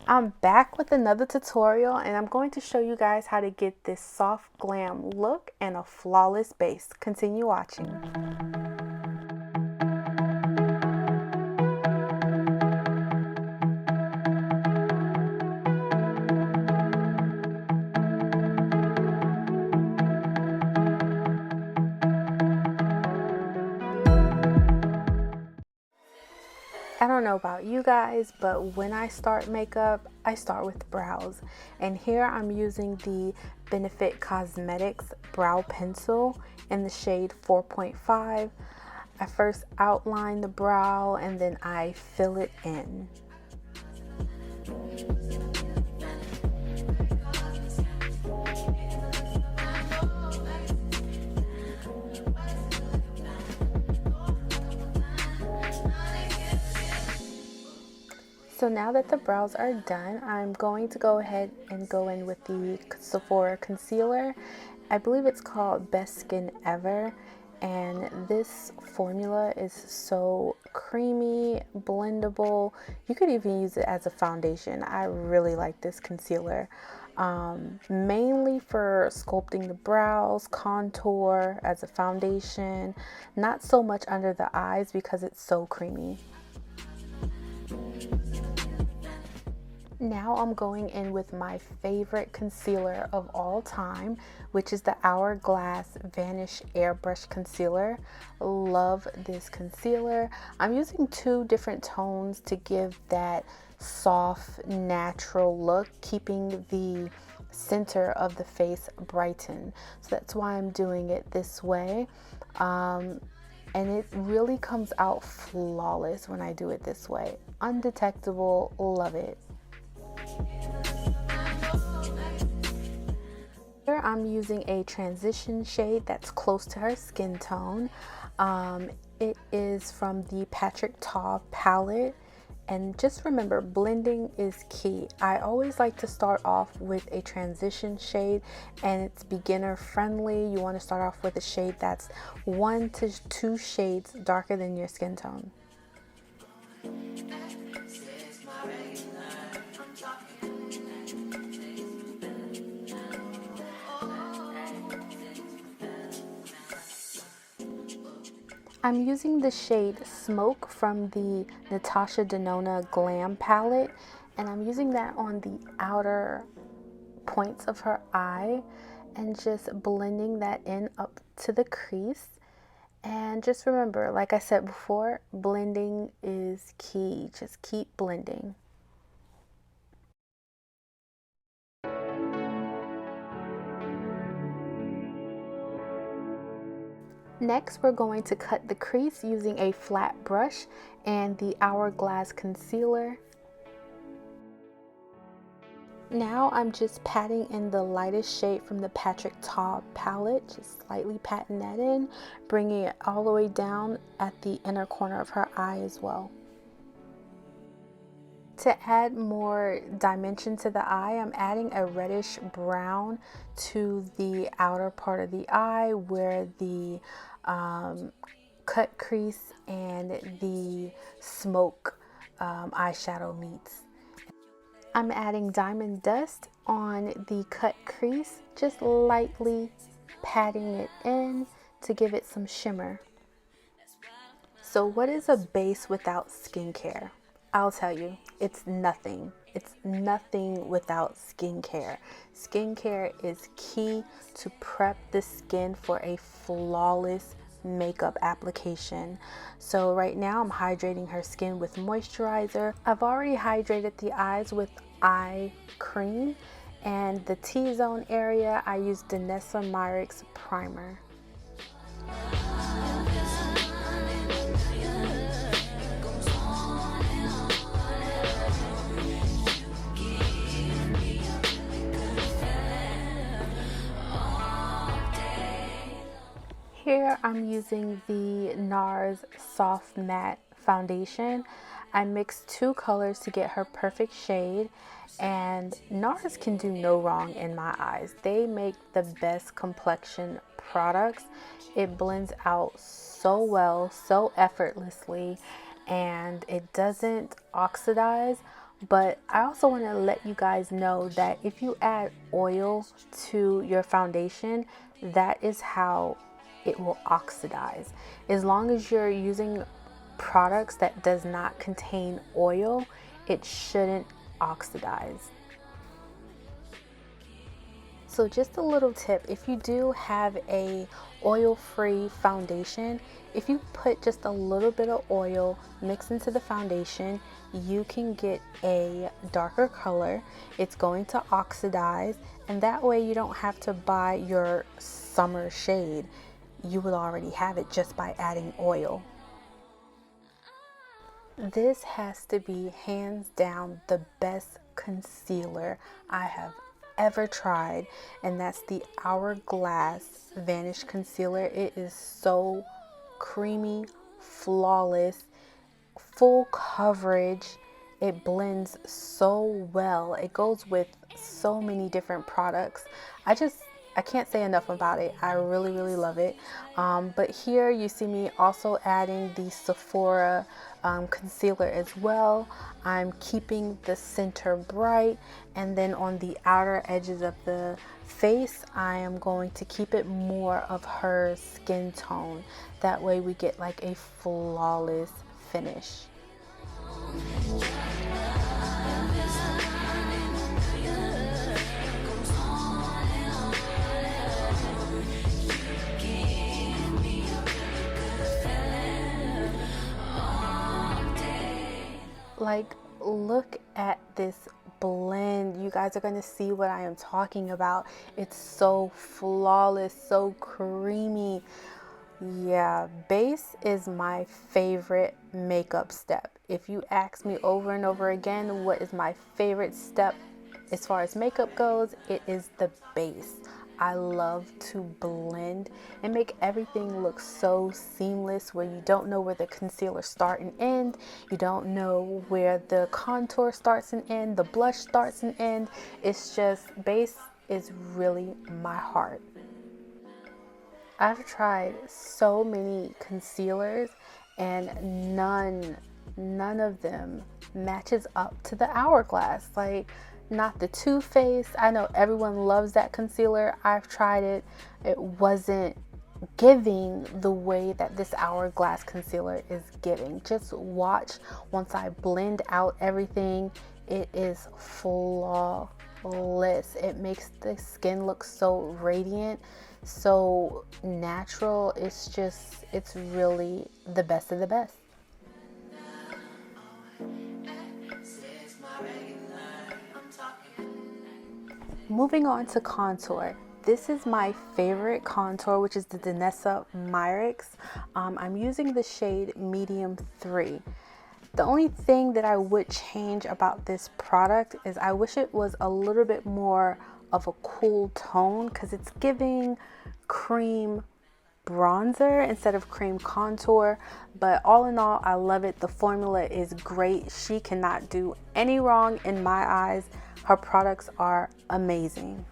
I'm back with another tutorial and I'm going to show you guys how to get this soft glam look and a flawless base. Continue watching. I don't know about you guys, but when I start makeup, I start with brows. And here I'm using the Benefit Cosmetics brow pencil in the shade 4.5. I first outline the brow and then I fill it in. So now that the brows are done, I'm going to go ahead and go in with the Sephora concealer. I believe it's called Best Skin Ever, and this formula is so creamy, blendable. You could even use it as a foundation. I really like this concealer. Mainly for sculpting the brows, contour, as a foundation, not so much under the eyes because it's so creamy. Now I'm going in with my favorite concealer of all time, which is the Hourglass Vanish Airbrush Concealer. Love this concealer. I'm using two different tones to give that soft, natural look, keeping the center of the face brightened. So that's why I'm doing it this way. And it really comes out flawless when I do it this way. Undetectable, love it. Here I'm using a transition shade that's close to her skin tone. It is from the Patrick Ta palette. And just remember, blending is key. I always like to start off with a transition shade, and it's beginner friendly. You want to start off with a shade that's 1 to 2 shades darker than your skin tone. I'm using the shade Smoke from the Natasha Denona Glam palette, and I'm using that on the outer points of her eye and just blending that in up to the crease. And just remember, like I said before, blending is key. Just keep blending. Next, we're going to cut the crease using a flat brush and the Hourglass concealer. Now I'm just patting in the lightest shade from the Patrick Ta palette, just slightly patting that in, bringing it all the way down at the inner corner of her eye as well. To add more dimension to the eye, I'm adding a reddish brown to the outer part of the eye where the cut crease and the smoke eyeshadow meets. I'm adding diamond dust on the cut crease, just lightly patting it in to give it some shimmer. So what is a base without skincare? I'll tell you, it's nothing. It's nothing without skincare. Skincare is key to prep the skin for a flawless makeup application. So right now I'm hydrating her skin with moisturizer. I've already hydrated the eyes with eye cream, and the T-zone area I use Danessa Myricks primer. Here I'm using the NARS Soft Matte Foundation. I mixed two colors to get her perfect shade, and NARS can do no wrong in my eyes. They make the best complexion products. It blends out so well, so effortlessly, and it doesn't oxidize But I also want to let you guys know that if you add oil to your foundation, that is how it will oxidize. As long as you're using products that does not contain oil, it shouldn't oxidize. So just a little tip, if you do have a oil-free foundation, if you put just a little bit of oil mixed into the foundation, you can get a darker color. It's going to oxidize, and that way you don't have to buy your summer shade. You will already have it just by adding oil. This has to be hands down the best concealer I have ever tried, and that's the Hourglass Vanish Concealer. It is so creamy, flawless, full coverage. It blends so well. It goes with so many different products. I can't say enough about it. I really, really love it. But here you see me also adding the Sephora concealer as well. I'm keeping the center bright, and then on the outer edges of the face, I am going to keep it more of her skin tone. That way we get like a flawless finish. Like, look at this blend. You guys are going to see what I am talking about. It's so flawless, so creamy. Yeah, base is my favorite makeup step. If you ask me over and over again what is my favorite step as far as makeup goes, it is the base. I love to blend and make everything look so seamless, where you don't know where the concealer starts and ends, you don't know where the contour starts and ends, the blush starts and ends. It's just, base is really my heart. I've tried so many concealers, and none of them matches up to the Hourglass. Like, not the Too Faced. I know everyone loves that concealer. I've tried it. It wasn't giving the way that this Hourglass concealer is giving. Just watch once I blend out everything. It is flawless. It makes the skin look so radiant, so natural. It's really the best of the best. Moving on to contour. This is my favorite contour, which is the Danessa Myricks. I'm using the shade Medium 3. The only thing that I would change about this product is I wish it was a little bit more of a cool tone, because it's giving cream bronzer instead of cream contour. But all in all, I love it. The formula is great. She cannot do any wrong in my eyes. Her products are amazing.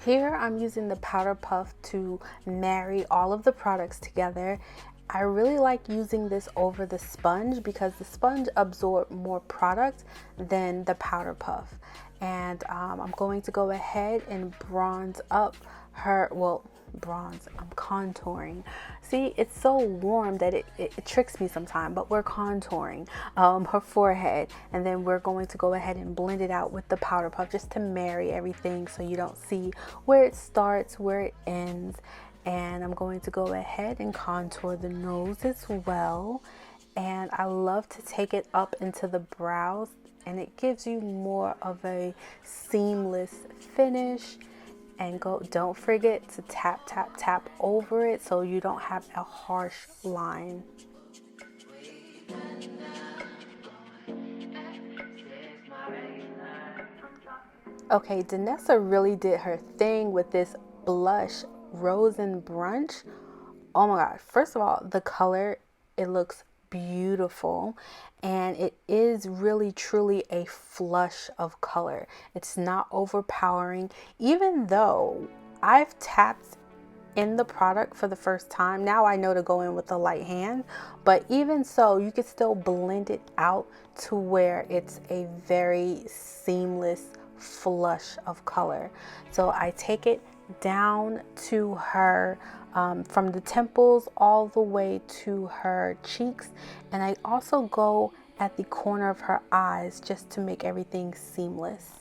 Here I'm using the powder puff to marry all of the products together. I really like using this over the sponge because the sponge absorbs more product than the powder puff. And I'm going to go ahead and bronze up her, I'm contouring. See, it's so warm that it tricks me sometimes, but we're contouring her forehead, and then we're going to go ahead and blend it out with the powder puff just to marry everything so you don't see where it starts, where it ends. And I'm going to go ahead and contour the nose as well. And I love to take it up into the brows, and it gives you more of a seamless finish. And don't forget to tap over it so you don't have a harsh line. Okay, Danessa really did her thing with this blush, Rose and Brunch. Oh my god, first of all, the color, it looks beautiful, and it is really truly a flush of color. It's not overpowering, even though I've tapped in the product for the first time. Now I know to go in with a light hand, but even so, you can still blend it out to where it's a very seamless flush of color. So I take it down to her, from the temples all the way to her cheeks, and I also go at the corner of her eyes just to make everything seamless.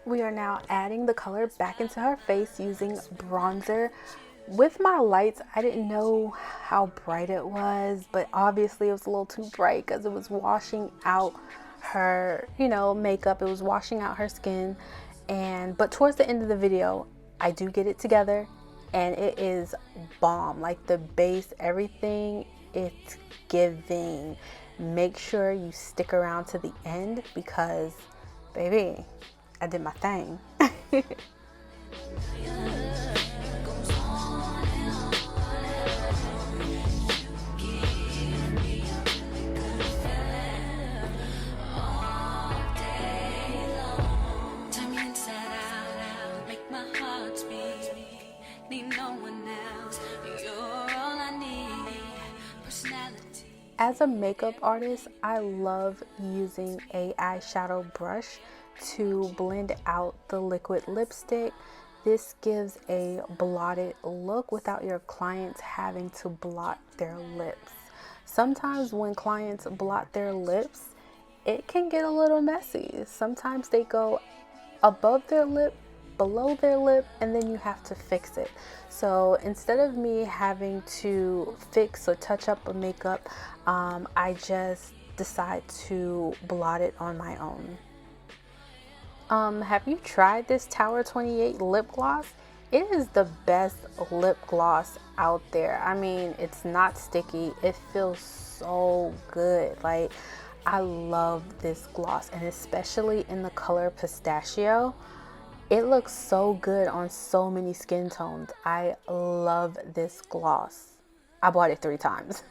We are now adding the color back into her face using bronzer. With my lights, I didn't know how bright it was, but obviously it was a little too bright because it was washing out her, makeup. It was washing out her skin. But towards the end of the video, I do get it together and it is bomb. Like the base, everything, it's giving. Make sure you stick around to the end because, baby, I did my thing. As a makeup artist, I love using a eyeshadow brush to blend out the liquid lipstick. This gives a blotted look without your clients having to blot their lips. Sometimes when clients blot their lips, it can get a little messy. Sometimes they go above their lip, below their lip, and then you have to fix it. So instead of me having to fix or touch up a makeup, I just decide to blot it on my own. Have you tried this Tower 28 lip gloss? It is the best lip gloss out there. I mean, it's not sticky. It feels so good. Like, I love this gloss, and especially in the color pistachio. It looks so good on so many skin tones. I love this gloss. I bought it 3 times.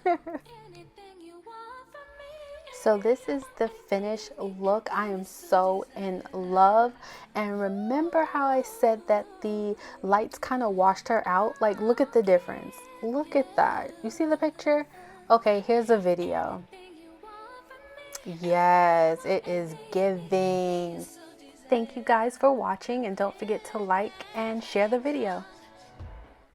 So this is the finished look. I am so in love. And remember how I said that the lights kind of washed her out? Like, look at the difference. Look at that. You see the picture? Okay, here's a video. Yes, it is giving. Thank you guys for watching, and don't forget to like and share the video.